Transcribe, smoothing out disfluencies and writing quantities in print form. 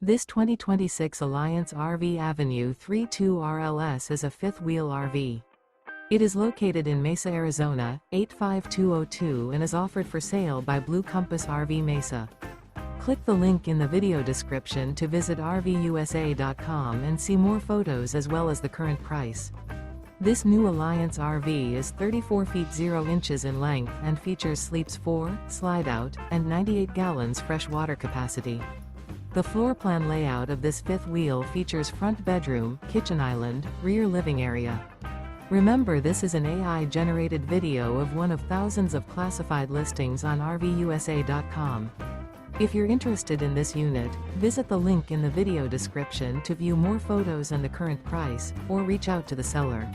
This 2026 Alliance RV Avenue 32 RLS is a fifth-wheel RV. It is located in Mesa, Arizona, 85202 and is offered for sale by Blue Compass RV Mesa. Click the link in the video description to visit RVUSA.com and see more photos as well as the current price. This new Alliance RV is 34 feet 0 inches in length and features sleeps 4, slide-out, and 98 gallons fresh water capacity. The floor plan layout of this fifth wheel features front bedroom, kitchen island, rear living area. Remember, this is an AI-generated video of one of thousands of classified listings on RVUSA.com. If you're interested in this unit, visit the link in the video description to view more photos and the current price, or reach out to the seller.